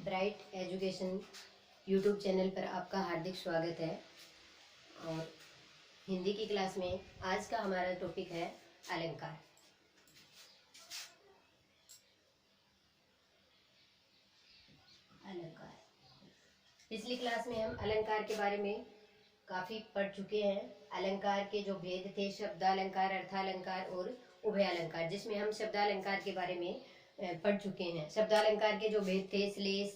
Bright education YouTube channel पर आपका हार्दिक स्वागत है। और हिंदी की क्लास में आज का हमारा टॉपिक है अलंकार। अलंकार पिछली क्लास में हम अलंकार के बारे में काफी पढ़ चुके हैं। अलंकार के जो भेद थे, शब्दालंकार, अर्थालंकार और उभयालंकार, जिसमें हम शब्दालंकार के बारे में पढ़ चुके हैं। शब्दालंकार के जो भेद थे, श्लेष,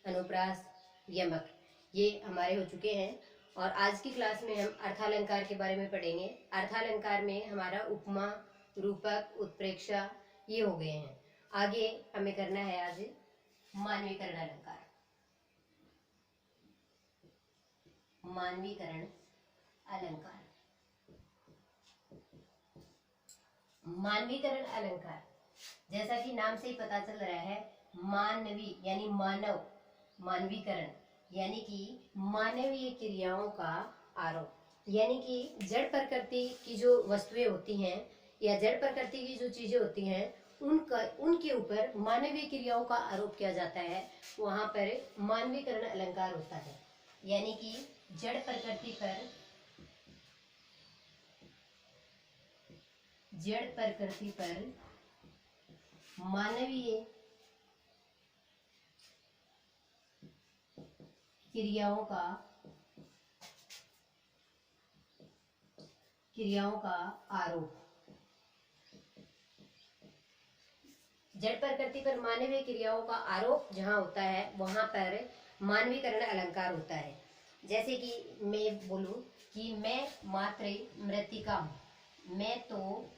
अनुप्रास, यमक, ये हमारे हो चुके हैं। और आज की क्लास में हम अर्थालंकार के बारे में पढ़ेंगे। अर्थालंकार में हमारा उपमा, रूपक, उत्प्रेक्षा ये हो गए हैं। आगे हमें करना है आज मानवीकरण अलंकार। मानवीकरण अलंकार। मानवीकरण अलंकार, जैसा कि नाम से ही पता चल रहा है, मानवी यानी मानव, मानवीकरण यानी कि मानवीय क्रियाओं का आरोप, यानी कि जड़ प्रकृति की जो वस्तुएं होती हैं या जड़ प्रकृति की जो चीजें होती हैं उनके ऊपर मानवीय क्रियाओं का आरोप किया जाता है। वहां पर मानवीकरण अलंकार होता है। यानी कि जड़ प्रकृति पर मानवीय क्रियाओं का आरोप। जड़ प्रकृति पर मानवीय क्रियाओं का आरोप जहां होता है वहां पर मानवीकरण अलंकार होता है। जैसे कि मैं बोलूं कि मैं मात्र मृत्तिका हूं, मैं तो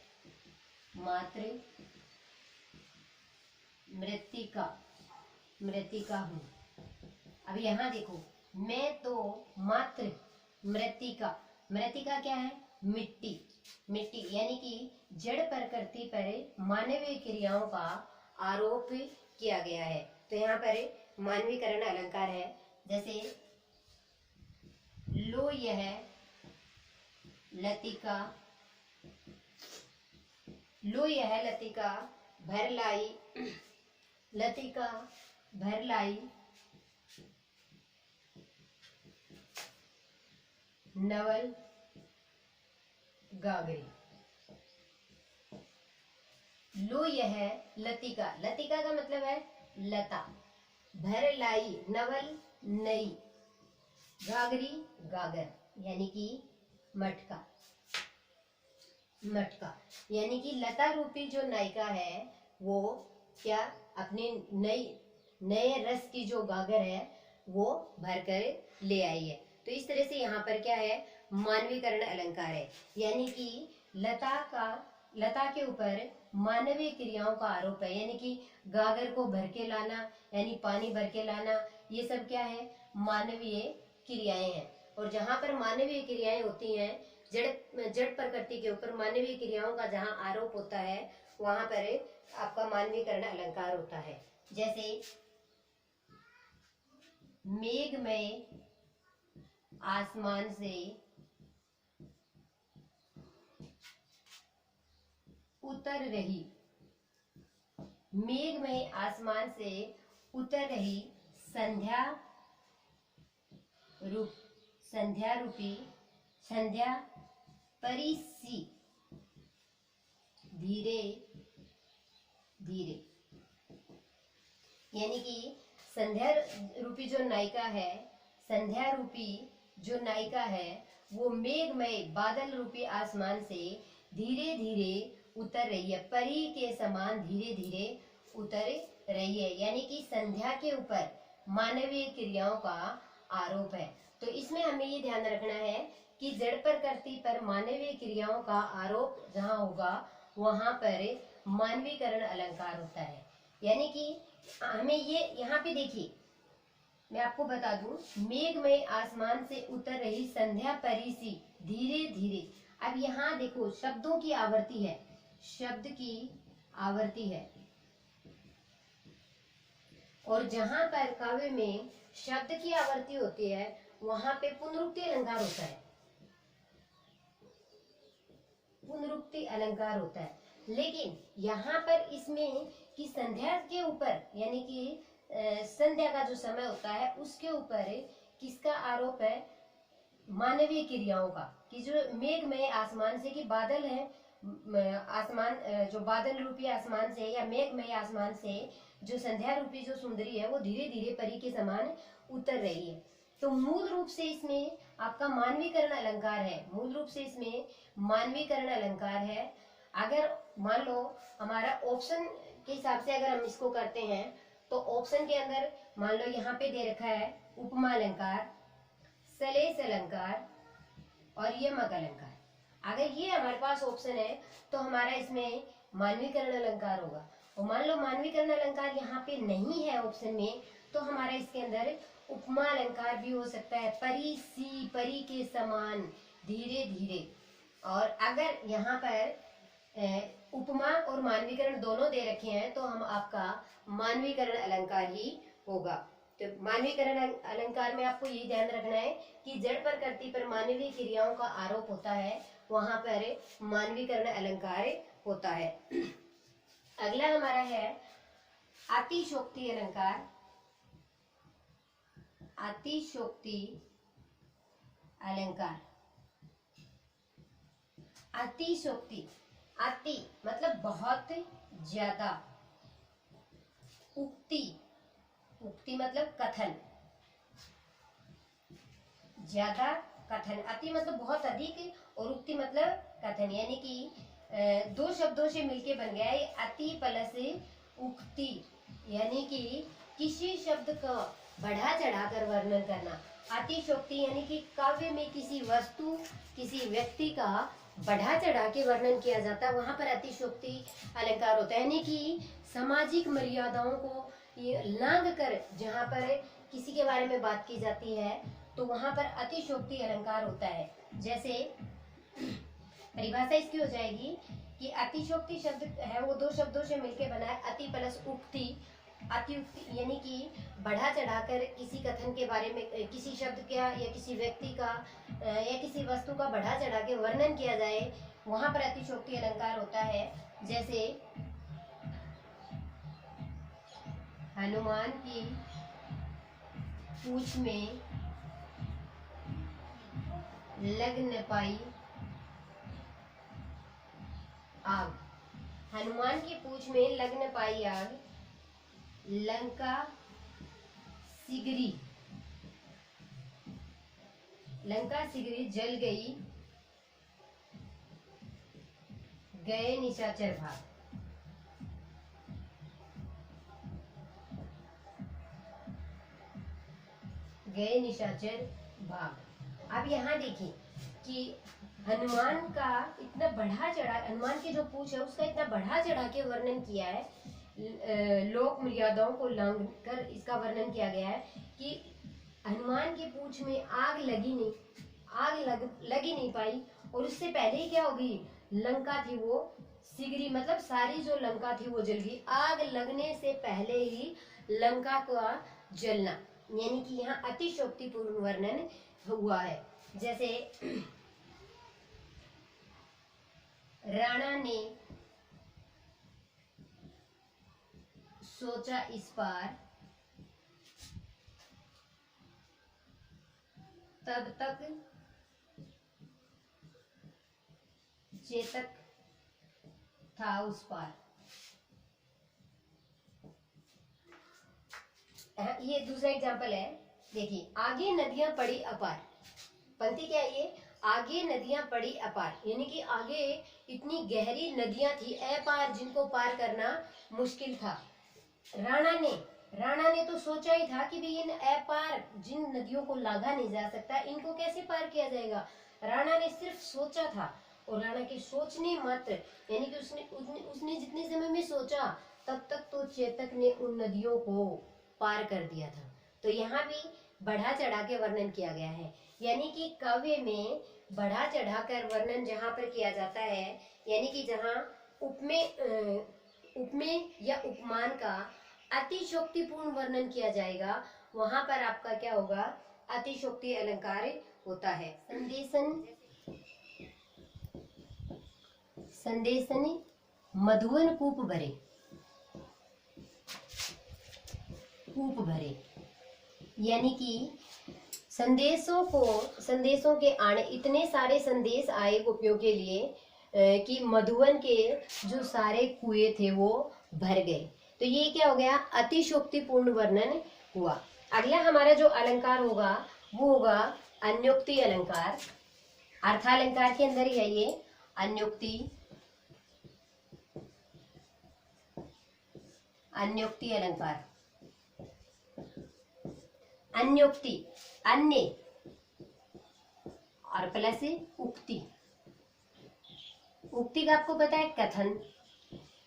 मात्र मृत्तिका हूं। अब यहाँ देखो, मैं तो मात्र मृत्तिका, मृत्तिका क्या है? मिट्टी, मिट्टी यानी कि जड़ प्रकृति पर मानवीय क्रियाओं का आरोप किया गया है। तो यहाँ पर मानवीकरण अलंकार है। जैसे लो यह लतिका, लो यह लतिका भर लाई, लतिका भर लाई नवल गागरी। लो यह लतिका, लतिका का मतलब है लता, भर लाई नवल नई, गागरी गागर यानी कि मटका, मटका यानी कि लता रूपी जो नायिका है वो क्या अपने नए रस की जो गागर है वो भरकर ले आई है। तो इस तरह से यहाँ पर क्या है? मानवीकरण अलंकार है। यानी कि लता के ऊपर मानवीय क्रियाओं का आरोप है। यानी कि गागर को भर के लाना, यानी पानी भर के लाना, ये सब क्या है? मानवीय क्रियाएं हैं। और जहां पर मानवीय क्रियाएं होती हैं, जड़ प्रकृति के ऊपर मानवीय क्रियाओं का जहां आरोप होता है वहां पर आपका मानवीकरण अलंकार होता है। जैसे मेघमय आसमान से उतर रही, मेघमय आसमान से उतर रही संध्या परी सी धीरे धीरे। यानी कि संध्या रूपी जो नायिका है, संध्या रूपी जो नायिका है वो मेघमय बादल रूपी आसमान से धीरे धीरे उतर रही है, परी के समान धीरे धीरे उतर रही है। यानी कि संध्या के ऊपर मानवीय क्रियाओं का आरोप है। तो इसमें हमें ये ध्यान रखना है कि जड़ प्रकृति पर मानवीय क्रियाओं का आरोप जहां होगा वहां पर मानवीकरण अलंकार होता है। यानी कि हमें ये यहाँ पे देखिए, मैं आपको बता दूं, मेघमय आसमान से उतर रही संध्या परी सी धीरे धीरे। अब यहाँ देखो, शब्दों की आवर्ती है, शब्द की आवर्ती है। और जहां पर काव्य में शब्द की आवर्ती होती है वहां पे पुनरुक्ति अलंकार होता है, पुनरुक्ति अलंकार होता है। लेकिन यहाँ पर इसमें कि संध्या के ऊपर यानी कि स संध्या का जो समय होता है उसके ऊपर किसका आरोप है? मानवीय क्रियाओं का, कि जो मेघमय आसमान से, कि बादल है आसमान, जो बादल रूपी आसमान से या मेघमय आसमान से जो संध्या रूपी जो सुंदरी है वो धीरे धीरे परी के समान उतर रही है। तो मूल रूप से इसमें आपका मानवीकरण अलंकार है, मूल रूप से इसमें मानवीकरण अलंकार है। अगर मान लो हमारा ऑप्शन के हिसाब से अगर हम इसको करते हैं तो ऑप्शन के अंदर मान लो यहाँ पे दे रखा है उपमा अलंकार, सलेस अलंकार और यमक अलंकार। अगर ये हमारे पास ऑप्शन है तो हमारा इसमें मानवीकरण अलंकार होगा। और मान लो मानवीकरण अलंकार यहाँ पे नहीं है ऑप्शन में, तो हमारा इसके अंदर उपमा अलंकार भी हो सकता है, परी सी, परी के समान, धीरे धीरे। और अगर यहाँ पर उपमा और मानवीकरण दोनों दे रखे हैं तो हम आपका मानवीकरण अलंकार ही होगा। तो मानवीकरण अलंकार में आपको ये ध्यान रखना है कि जड़ पर करती पर मानवीय क्रियाओं का आरोप होता है, वहां पर मानवीकरण अलंकार होता है। अगला हमारा है अतिशोक्ति अलंकार। अतिशोक्ति अलंकार, अतिशोक्ति, अति मतलब बहुत ज्यादा, उक्ति, उक्ति मतलब कथन, ज्यादा कथन, अति मतलब बहुत अधिक और उक्ति मतलब कथन, यानी कि दो शब्दों से मिलके बन गया है अति प्लस उक्ति, यानी कि किसी शब्द का बढ़ा चढ़ाकर वर्णन करना। अतिशोक्ति यानी कि काव्य में किसी वस्तु, किसी व्यक्ति का बढ़ा चढ़ा के वर्णन किया जाता है, वहां पर अतिशोक्ति अलंकार होता है। यानी कि सामाजिक मर्यादाओं को ये लांघ कर जहाँ पर किसी के बारे में बात की जाती है तो वहां पर अतिशोक्ति अलंकार होता है। जैसे परिभाषा इसकी हो जाएगी कि अतिशोक्ति शब्द है वो दो शब्दों से मिलकर बना है, अति प्लस उक्ति। अतिउक्ति यानी कि बढ़ा चढ़ाकर किसी कथन के बारे में, किसी शब्द का या किसी व्यक्ति का या किसी वस्तु का बढ़ा चढ़ा के वर्णन किया जाए, वहां पर अतिशोक्ति अलंकार होता है। जैसे हनुमान की पूंछ में लग न पाई आग, हनुमान की पूंछ में लग न पाई आग, लंका सिगरी, लंका सिगरी जल गई, गए निशाचर भाग। गए निशाचर भाग। अब यहाँ देखिए कि हनुमान का इतना बढ़ा चढ़ा, हनुमान की जो पूंछ है उसका इतना बढ़ा चढ़ा के वर्णन किया है, लोक मर्यादाओं को लांघ कर इसका वर्णन किया गया है कि हनुमान की पूंछ में आग लगी नहीं, लग ही नहीं पाई, और उससे पहले ही क्या होगी, लंका थी वो सिगरी, मतलब सारी जो लंका थी वो जल गई। आग लगने से पहले ही लंका का जलना, यानी कि यहाँ अतिशोक्तिपूर्ण वर्णन हुआ है। जैसे राणा ने सोचा इस पार, तब तक चेतक था उस पार। ये दूसरा एग्जाम्पल है, देखिए आगे नदियां पड़ी अपार, पंक्ति क्या है ये, आगे नदियां पड़ी अपार, यानी कि आगे इतनी गहरी नदियां थी अपार, जिनको पार करना मुश्किल था। राणा ने तो सोचा ही था कि भाई इन अपार जिन नदियों को लांघा नहीं जा सकता, इनको कैसे पार किया जाएगा। राणा ने सिर्फ सोचा था, और राणा के सोचने मात्र, यानी कि उसने जितने समय में सोचा तब तक तो चेतक ने उन नदियों को पार कर दिया था। तो यहाँ भी बढ़ा चढ़ा के वर्णन किया गया है, यानी कि काव्य में बढ़ा चढ़ाकर वर्णन जहाँ पर किया जाता है, यानी कि जहाँ उपमेय या उपमान का अतिशोक्तिपूर्ण वर्णन किया जाएगा, वहां पर आपका क्या होगा, अतिशोक्ति अलंकार होता है। संदेशन मधुवन कूप भरे, कूप भरे, यानी कि संदेशों के आने, इतने सारे संदेश आए गोपियों के लिए कि मधुवन के जो सारे कुएं थे वो भर गए। तो ये क्या हो गया, अतिशोक्तिपूर्ण वर्णन हुआ। अगला हमारा जो अलंकार होगा वो होगा अन्योक्ति अलंकार। अर्थालंकार के अंदर ही है ये अन्योक्ति अलंकार। अन्योक्ति, अन्य और प्लस उक्ति। उक्ति का आपको पता है कथन,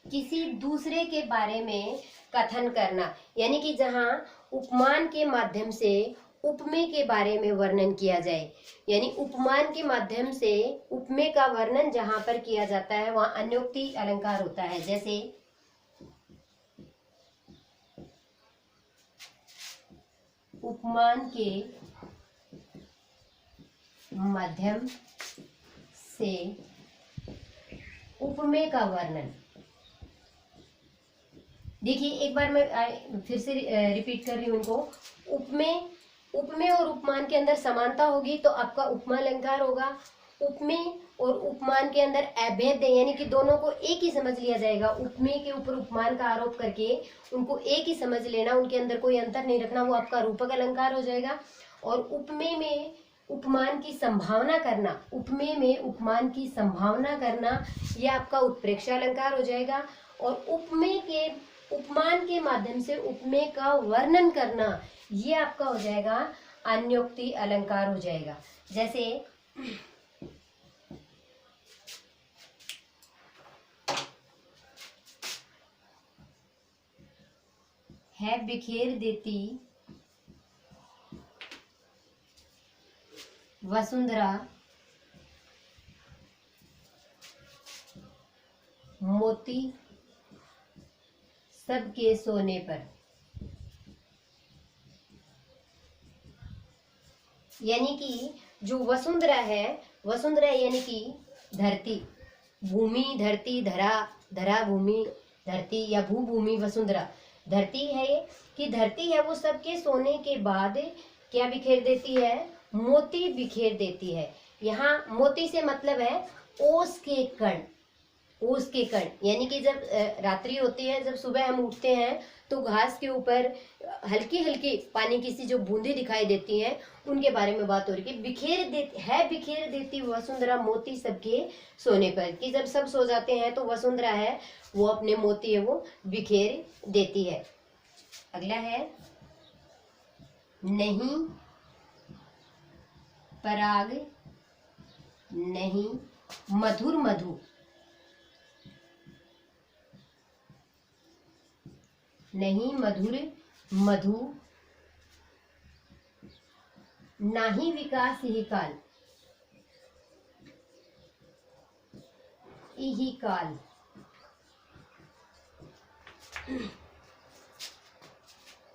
किसी दूसरे के बारे में कथन करना, यानी कि जहां उपमान के माध्यम से उपमेय के बारे में वर्णन किया जाए, यानी उपमान के माध्यम से उपमेय का वर्णन जहां पर किया जाता है वहां अन्योक्ति अलंकार होता है। जैसे उपमान के माध्यम से उपमेय का वर्णन। देखिए एक बार मैं फिर से रिपीट कर रही हूं उनको। उपमेय और उपमान के अंदर समानता होगी तो आपका उपमा अलंकार होगा। उपमेय और उपमान के अंदर अभेद है, यानी कि दोनों को एक ही समझ लिया जाएगा। उपमेय के ऊपर उपमान का आरोप करके उनको एक ही समझ लेना, उनके अंदर कोई अंतर नहीं रखना, वो आपका रूपक अलंकार हो जाएगा। और उपमेय में उपमान की संभावना करना, उपमेय में उपमान की संभावना करना, यह आपका उत्प्रेक्षा अलंकार हो जाएगा। और उपमान के माध्यम से उपमेय का वर्णन करना, ये आपका हो जाएगा अन्योक्ति अलंकार हो जाएगा। जैसे है बिखेर देती वसुंधरा मोती सबके सोने पर, यानी कि जो वसुंधरा है, वसुंधरा यानी कि धरती, भूमि, धरती, धरा भूमि, धरती या भूमि वसुंधरा। धरती है कि धरती है वो सबके सोने के बाद क्या बिखेर देती है, मोती बिखेर देती है। यहाँ मोती से मतलब है ओस के कण, ओस के कण, यानी कि जब रात्रि होती है, जब सुबह हम उठते हैं तो घास के ऊपर हल्की हल्की पानी की सी जो बूंदें दिखाई देती हैं, उनके बारे में बात हो रही है। बिखेर देती वसुंधरा मोती सबके सोने पर, कि जब सब सो जाते हैं तो वसुंधरा है वो अपने मोती है वो बिखेर देती है। अगला है नहीं पराग नहीं मधुर मधु, नहीं मधुर मधु, नाही विकास ही काल, इही काल।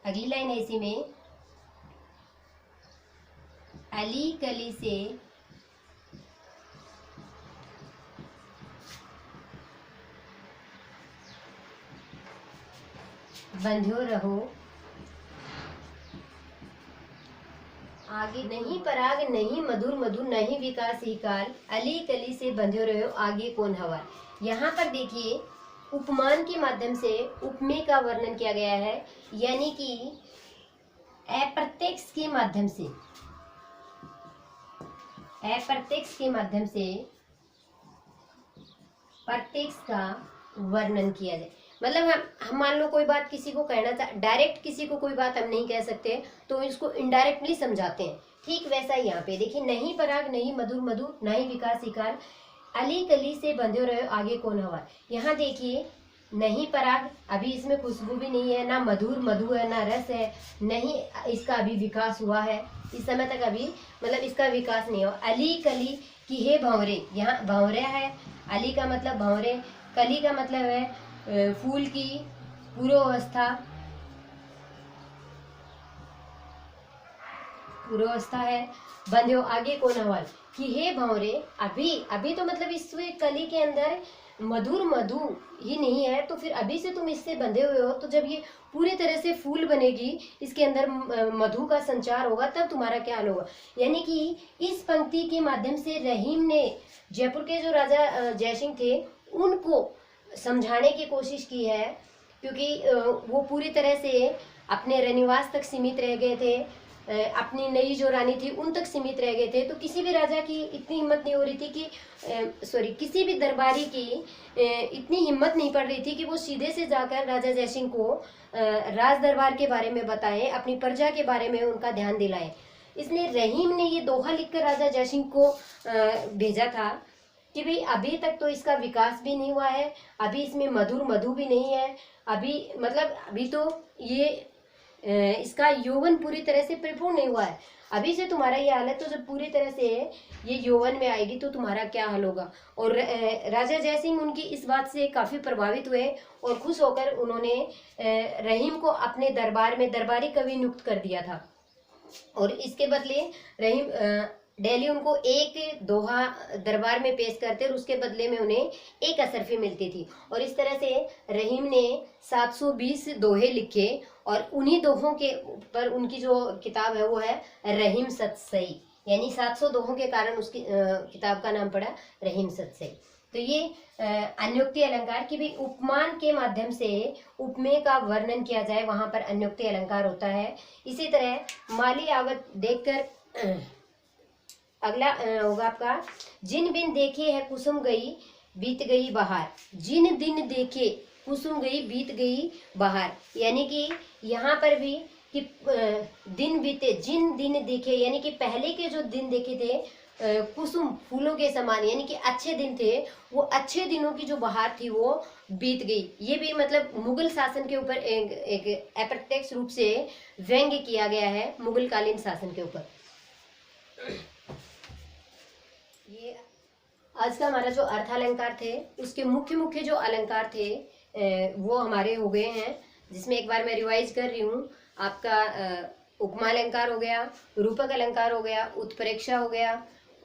अगली लाइन है इसी में, अली कली से बंध्यो रहो आगे, नहीं पराग नहीं मधुर मधु नहीं विकास ही काल, अली कली से बंध्यो रहो आगे कौन हवा। यहाँ पर देखिए उपमान के माध्यम से उपमेय का वर्णन किया गया है, यानी कि अप्रत्यक्ष के माध्यम से, अप्रत्यक्ष के माध्यम से प्रत्यक्ष का वर्णन किया जाए। मतलब हम मान लो कोई बात किसी को कहना चाह, डायरेक्ट किसी को कोई बात हम नहीं कह सकते तो इसको इनडायरेक्टली समझाते हैं। ठीक वैसा ही यहाँ पे देखिए, नहीं पराग नहीं मधुर मधु नहीं विकास इकाल, अली कली से बंधे रहे आगे कौन हवा। यहाँ देखिए नहीं पराग, अभी इसमें खुशबू भी नहीं है, ना मधुर मधु है, ना रस है, नहीं इसका अभी विकास हुआ है, इस समय तक अभी मतलब इसका विकास नहीं हुआ। अली कली की हे भंवरे, यहाँ भंवरे है, अली का मतलब भंवरे, कली का मतलब है फूल की पूर्वावस्था है। बंध्यो आगे कौन हवाल कि हे भंवरे, अभी तो मतलब इस कली के अंदर मधुर मधु ही नहीं है तो फिर अभी से तुम इससे बंधे हुए हो, तो जब ये पूरी तरह से फूल बनेगी, इसके अंदर मधु का संचार होगा, तब तुम्हारा क्या हाल होगा। यानी कि इस पंक्ति के माध्यम से रहीम ने जयपुर के जो राजा जयसिंह थे उनको समझाने की कोशिश की है, क्योंकि वो पूरी तरह से अपने रनिवास तक सीमित रह गए थे, अपनी नई जो रानी थी उन तक सीमित रह गए थे। तो किसी भी राजा की इतनी हिम्मत नहीं हो रही थी कि किसी भी दरबारी की इतनी हिम्मत नहीं पड़ रही थी कि वो सीधे से जाकर राजा जयसिंह को राज दरबार के बारे में बताएं, अपनी प्रजा के बारे में उनका ध्यान दिलाएं। इसलिए रहीम ने ये दोहा लिखकर राजा जयसिंह को भेजा था कि भाई अभी तक तो इसका विकास भी नहीं हुआ है, अभी इसमें मधुर मधु भी नहीं है, अभी मतलब अभी तो ये इसका यौवन पूरी तरह से परिपूर्ण नहीं हुआ है। अभी से तुम्हारा ये हाल है, तो जब पूरी तरह से ये यौवन में आएगी तो तुम्हारा क्या हाल होगा। और राजा जयसिंह उनकी इस बात से काफी प्रभावित हुए और खुश होकर उन्होंने रहीम को अपने दरबार में दरबारी कवि नियुक्त कर दिया था। और इसके बदले रहीम डेली उनको एक दोहा दरबार में पेश करते और उसके बदले में उन्हें एक असरफी मिलती थी। और इस तरह से रहीम ने 720 दोहे लिखे और उन्हीं दोहों के पर उनकी जो किताब है वो है रहीम सतसई, यानी 700 दोहों के कारण उसकी किताब का नाम पड़ा रहीम सतसई। तो ये अन्योक्ति अलंकार की भी उपमान के माध्यम से उपमेय का वर्णन किया जाए, वहां पर अन्योक्ति अलंकार होता है। इसी तरह माली आवत देखकर अगला होगा आपका, जिन बिन देखे है कुसुम गई बीत गई बहार। जिन दिन देखे कुसुम गई बीत गई बहार, यानी कि यहाँ पर भी कि दिन बीते, जिन दिन देखे यानी कि पहले के जो दिन देखे थे कुसुम फूलों के समान, यानी कि अच्छे दिन थे, वो अच्छे दिनों की जो बहार थी वो बीत गई। ये भी मतलब मुगल शासन के ऊपर एक अप्रत्यक्ष रूप से व्यंग्य किया गया है मुगल कालीन शासन के ऊपर। ये आज का हमारा जो अर्थालंकार थे उसके मुख्य मुख्य जो अलंकार थे वो हमारे हो गए हैं, जिसमें एक बार मैं रिवाइज कर रही हूँ। आपका उपमा अलंकार हो गया, रूपक अलंकार हो गया, उत्प्रेक्षा हो गया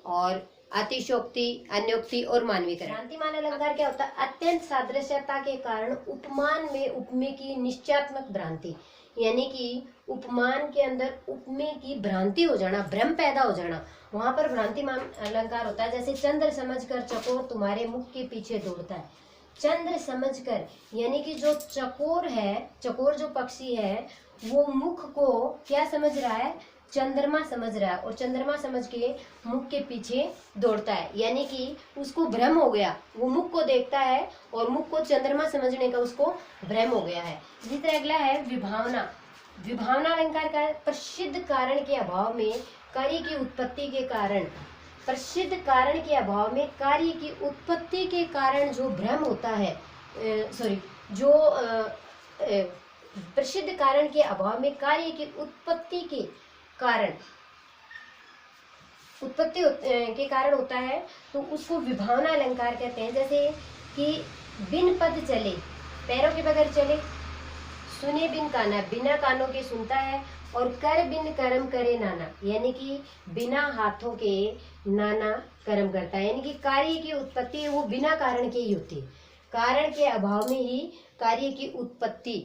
और अतिशोक्ति, अन्योक्ति और मानवीकरण। भ्रांतिमान अलंकार क्या होता है? अत्यंत सादृश्यता के कारण उपमान में उपमेय की निश्चयात्मक भ्रांति, यानी कि उपमान के अंदर उपमेय की भ्रांति हो जाना, भ्रम पैदा हो जाना, वहां पर भ्रांतिमान अलंकार होता है। जैसे चंद्र समझकर चकोर तुम्हारे मुख के पीछे दौड़ता है। चंद्र समझकर यानी कि जो चकोर है, चकोर जो पक्षी है वो मुख को क्या समझ रहा है? चंद्रमा समझ रहा है, और चंद्रमा समझ के मुख के पीछे दौड़ता है, यानी कि उसको भ्रम हो गया। वो मुख को देखता है और मुख को चंद्रमा समझने का उसको भ्रम हो गया है। इसी तरह अगला है विभावना। विभावना अलंकार का प्रसिद्ध कारण के अभाव में कार्य की उत्पत्ति के कारण, प्रसिद्ध कारण के अभाव में कार्य की उत्पत्ति के कारण जो भ्रम होता है, जो प्रसिद्ध कारण के अभाव में कार्य की उत्पत्ति के कारण, उत्पत्ति के कारण होता है, तो उसको विभावना अलंकार कहते हैं। जैसे कि बिन पद चले, पैरों के बगैर चले, सुने बिन काना, बिना कानों के सुनता है, और कर बिन कर्म करे नाना, यानी कि बिना हाथों के नाना कर्म करता है, यानी कि कार्य की उत्पत्ति वो बिना कारण के ही होती है। कारण के अभाव में ही कार्य की उत्पत्ति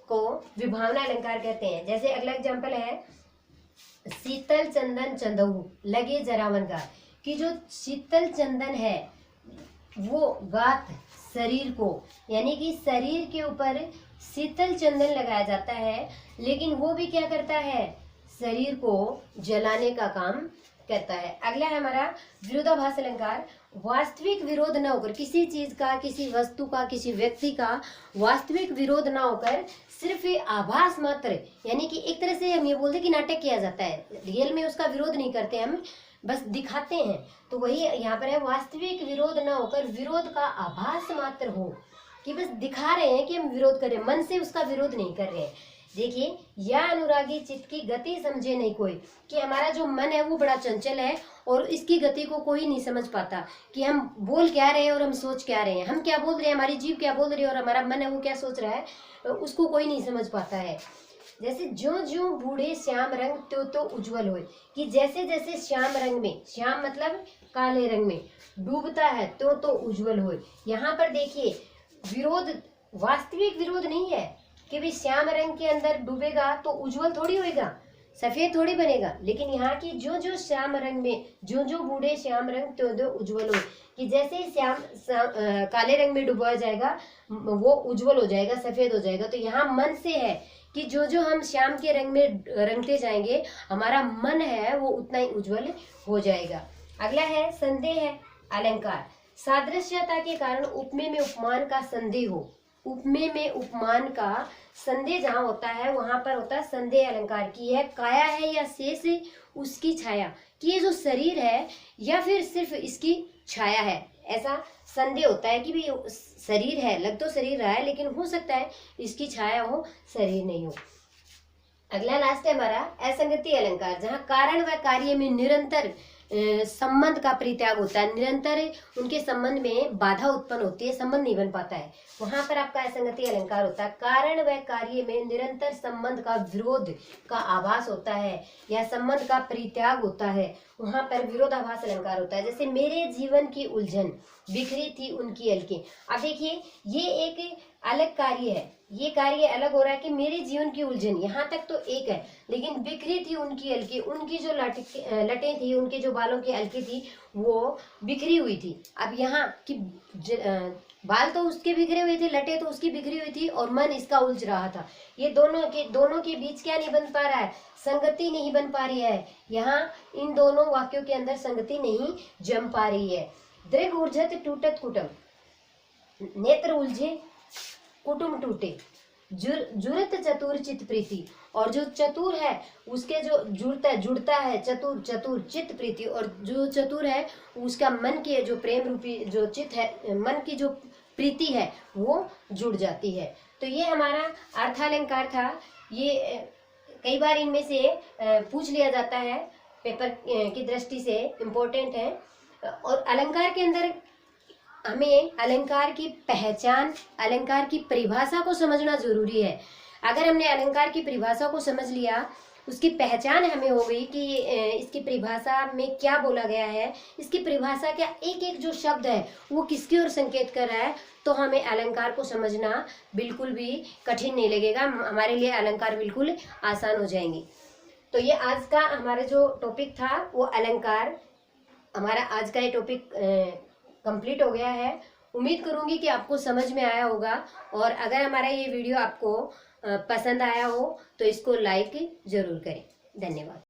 को विभावना अलंकार कहते हैं। जैसे अगला एग्जाम्पल है, शीतल चंदन चंदऊ लगे जरावन गात, कि जो शीतल चंदन है वो गात शरीर को, यानी कि शरीर के ऊपर शीतल चंदन लगाया जाता है, लेकिन वो भी क्या करता है? शरीर को जलाने का काम करता है। अगला है हमारा विरोधाभास अलंकार। वास्तविक विरोध न होकर, किसी चीज का, किसी वस्तु का, किसी व्यक्ति का वास्तविक विरोध ना होकर सिर्फ आभास मात्र, यानी कि एक तरह से हम ये बोलते कि नाटक किया जाता है, रियल में उसका विरोध नहीं करते, हम बस दिखाते हैं। तो वही यहाँ पर है, वास्तविक विरोध ना होकर विरोध का आभास मात्र हो, कि बस दिखा रहे हैं कि हम विरोध कर रहे हैं, मन से उसका विरोध नहीं कर रहे हैं। देखिए, या अनुरागी चित्त की गति समझे नहीं कोई, कि हमारा जो मन है वो बड़ा चंचल है और इसकी गति को कोई नहीं समझ पाता, कि हम बोल क्या रहे हैं और हम सोच क्या रहे हैं, हम क्या बोल रहे हैं, हमारी जीभ क्या बोल रही है और हमारा मन है वो क्या सोच रहा है, उसको कोई नहीं समझ पाता है। जैसे ज्यों ज्यों बूढ़े श्याम रंग तो उज्जवल होए, कि जैसे जैसे श्याम रंग में, श्याम मतलब काले रंग में डूबता है तो उज्जवल होए। यहाँ पर देखिए विरोध, वास्तविक विरोध नहीं है कि भी श्याम रंग के अंदर डूबेगा तो उज्जवल थोड़ी होएगा, सफेद थोड़ी बनेगा, लेकिन यहाँ की जो जो श्याम रंग में, जो जो बूढ़े श्याम रंग तो उज्जवल हो, कि जैसे ही काले रंग में डुबोया जाएगा वो उज्जवल हो जाएगा, सफेद हो जाएगा। तो यहाँ मन से है कि जो जो हम श्याम के रंग में रंगते जाएंगे, हमारा मन है वो उतना ही उज्जवल हो जाएगा। अगला है संदेह है अलंकार। सादृश्यता के कारण उपमेय में उपमान का संदेह हो, उपमेय में उपमान का संदेह जहाँ होता है वहां पर होता है संदेह अलंकार की है, काया है या शेष उसकी छाया, कि ये जो शरीर है या फिर सिर्फ इसकी छाया है, ऐसा संदेह होता है कि भाई शरीर है, लग तो शरीर रहा है लेकिन हो सकता है इसकी छाया हो, शरीर नहीं हो। अगला लास्ट है हमारा असंगति अलंकार, जहाँ कारण व कार्य में निरंतर संबंध का परित्याग होता है, निरंतर उनके संबंध में बाधा उत्पन्न होती है, संबंध नहीं बन पाता है, वहां पर आपका असंगति अलंकार होता है। कारण व कार्य में निरंतर संबंध का विरोध का आभास होता है या संबंध का परित्याग होता है, वहां पर विरोधाभास अलंकार होता है। जैसे मेरे जीवन की उलझन बिखरी थी उनकी अलकें। अब देखिए ये एक अलग कार्य है, ये कार्य अलग हो रहा है कि मेरे जीवन की उलझन, यहाँ तक तो एक है, लेकिन बिखरी थी उनकी अलकें, उनकी जो लटें थी, उनके जो बालों की अलकें थी वो बिखरी हुई थी। अब यहाँ की बाल तो उसके बिखरे हुए थे, लटें तो उसकी बिखरी हुई थी और मन इसका उलझ रहा था। ये दोनों के बीच क्या नहीं बन पा रहा है, संगति नहीं बन पा रही है। यहाँ इन दोनों वाक्यों के अंदर संगति नहीं जम पा रही है। दृढ़ ऊर्जत टूटत कुटुम, नेत्र उलझे कुटुम टूटे, जुरत चतुर चित प्रीति, और जो चतुर है उसके जो जुड़ता है चतुर चित प्रीति, और जो चतुर है उसका मन के जो प्रेम रूपी जो चित है, मन की जो प्रीति है वो जुड़ जाती है। तो ये हमारा अर्थालंकार था। ये कई बार इनमें से पूछ लिया जाता है, पेपर की दृष्टि से इम्पोर्टेंट है। और अलंकार के अंदर हमें अलंकार की पहचान, अलंकार की परिभाषा को समझना जरूरी है। अगर हमने अलंकार की परिभाषा को समझ लिया, उसकी पहचान हमें हो गई कि इसकी परिभाषा में क्या बोला गया है, इसकी परिभाषा का एक एक जो शब्द है वो किसकी ओर संकेत कर रहा है, तो हमें अलंकार को समझना बिल्कुल भी कठिन नहीं लगेगा, हमारे लिए अलंकार बिल्कुल आसान हो जाएंगे। तो ये आज का हमारा जो टॉपिक था वो अलंकार, हमारा आज का ये टॉपिक कंप्लीट हो गया है। उम्मीद करूंगी कि आपको समझ में आया होगा, और अगर हमारा ये वीडियो आपको पसंद आया हो तो इसको लाइक जरूर करें। धन्यवाद।